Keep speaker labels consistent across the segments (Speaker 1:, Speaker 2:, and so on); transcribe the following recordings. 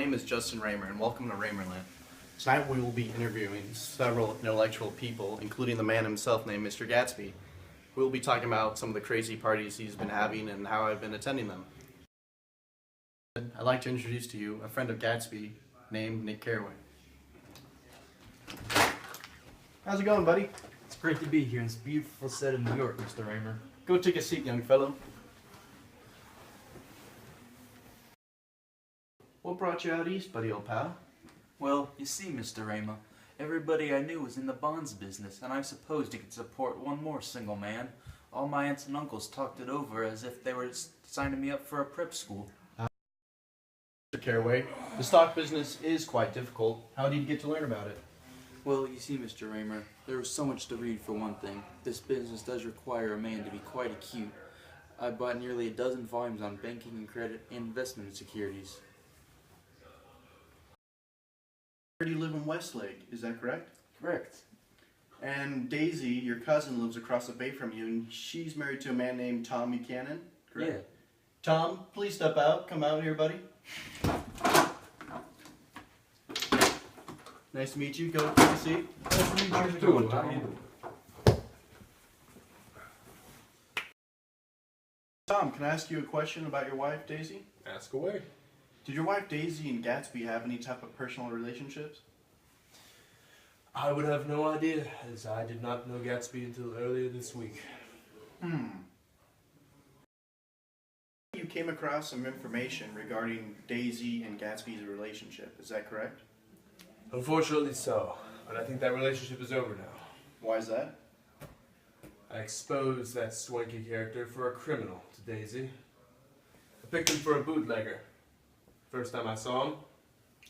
Speaker 1: My name is Justin Ramer, and welcome to Ramerland. Tonight we will be interviewing several intellectual people, including the man himself named Mr. Gatsby. We will be talking about some of the crazy parties he's been having and how I've been attending them. I'd like to introduce to you a friend of Gatsby named Nick Carraway. How's it going, buddy?
Speaker 2: It's great to be here in this beautiful set of New York, Mr. Ramer.
Speaker 1: Go take a seat, young fellow. What brought you out east, buddy, old pal?
Speaker 2: Well, you see, Mr. Ramer, everybody I knew was in the bonds business, and I supposed you could support one more single man. All my aunts and uncles talked it over as if they were signing me up for a prep school.
Speaker 1: Mr. Carraway, the stock business is quite difficult. How did you get to learn about it?
Speaker 2: Well, you see, Mr. Ramer, there was so much to read for one thing. This business does require a man to be quite acute. I bought nearly a dozen volumes on banking and credit and investment securities.
Speaker 1: You live in Westlake, is that correct?
Speaker 2: Correct.
Speaker 1: And Daisy, your cousin, lives across the bay from you, and she's married to a man named Tom Buchanan, correct?
Speaker 2: Yeah.
Speaker 1: Tom, please step out. Come out here, buddy. Nice to meet you. Go take a seat.
Speaker 2: Nice to meet you too, Tom.
Speaker 1: Tom, can I ask you a question about your wife, Daisy?
Speaker 3: Ask away.
Speaker 1: Did your wife Daisy and Gatsby have any type of personal relationships?
Speaker 3: I would have no idea, as I did not know Gatsby until earlier this week.
Speaker 1: You came across some information regarding Daisy and Gatsby's relationship, is that correct?
Speaker 3: Unfortunately so, but I think that relationship is over now.
Speaker 1: Why is that?
Speaker 3: I exposed that swanky character for a criminal to Daisy. I picked him for a bootlegger. First time I saw him,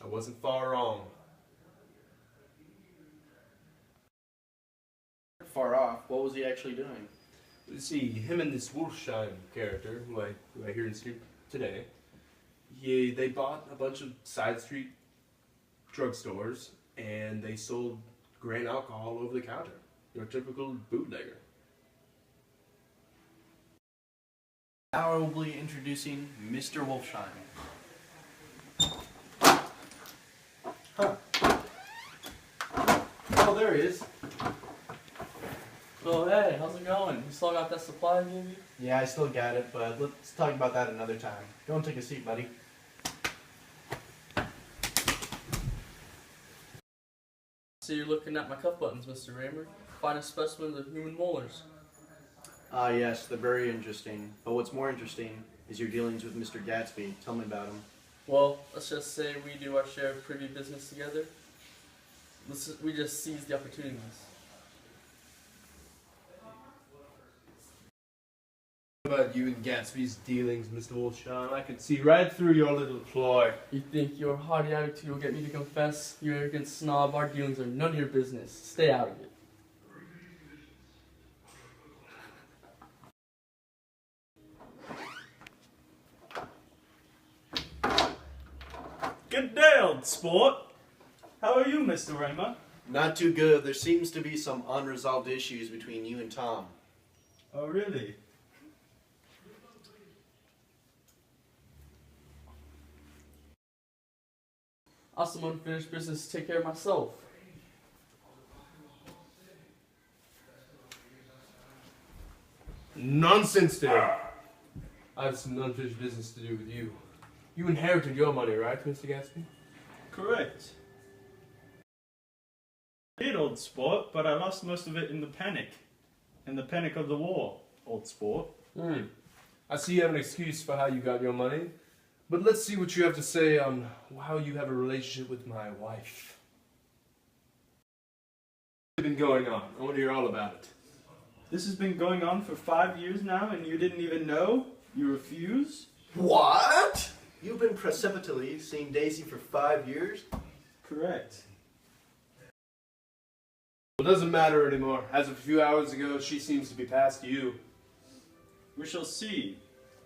Speaker 3: I wasn't far wrong.
Speaker 1: Far off. What was he actually doing?
Speaker 3: You see, him and this Wolfsheim character, who I hear in the street today, they bought a bunch of side street drugstores and they sold grain alcohol over the counter. Your typical bootlegger.
Speaker 1: Now I will be introducing Mr. Wolfsheim. Huh. Oh, there he is.
Speaker 4: So hey, how's it going? You still got that supply I gave you?
Speaker 1: Yeah, I still got it, but let's talk about that another time. Go and take a seat, buddy.
Speaker 4: So you're looking at my cuff buttons, Mr. Ramer. Finest specimens of human molars.
Speaker 1: Ah, yes, they're very interesting. But what's more interesting is your dealings with Mr. Gatsby. Tell me about him.
Speaker 4: Well, let's just say we do our share of privy business together. We just seize the opportunities.
Speaker 3: What about you and Gatsby's dealings, Mr. Wolfsheim? I could see right through your little ploy.
Speaker 4: You think your haughty attitude will get me to confess? You arrogant snob, our dealings are none of your business. Stay out of it.
Speaker 5: Good day, old sport. How are you, Mr. Ramer?
Speaker 1: Not too good. There seems to be some unresolved issues between you and Tom.
Speaker 5: Oh, really?
Speaker 4: I'll have some unfinished business to take care of myself.
Speaker 3: Nonsense, Dale. I have some unfinished business to do with you. You inherited your money, right, Mr. Gatsby?
Speaker 5: Correct. I did, old sport, but I lost most of it in the panic. In the panic of the war, old sport.
Speaker 3: I see you have an excuse for how you got your money, but let's see what you have to say on how you have a relationship with my wife. What's been going on? I want to hear all about it.
Speaker 5: This has been going on for 5 years now, and you didn't even know? You refuse?
Speaker 1: What? You've been precipitately seeing Daisy for 5 years?
Speaker 5: Correct.
Speaker 3: Well, it doesn't matter anymore. As of a few hours ago, she seems to be past you.
Speaker 5: We shall see.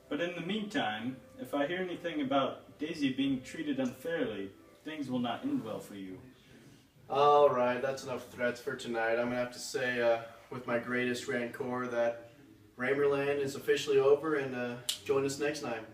Speaker 5: But in the meantime, if I hear anything about Daisy being treated unfairly, things will not end well for you.
Speaker 1: Alright, that's enough threats for tonight. I'm going to have to say, with my greatest rancor, that Ramerland is officially over, and join us next time.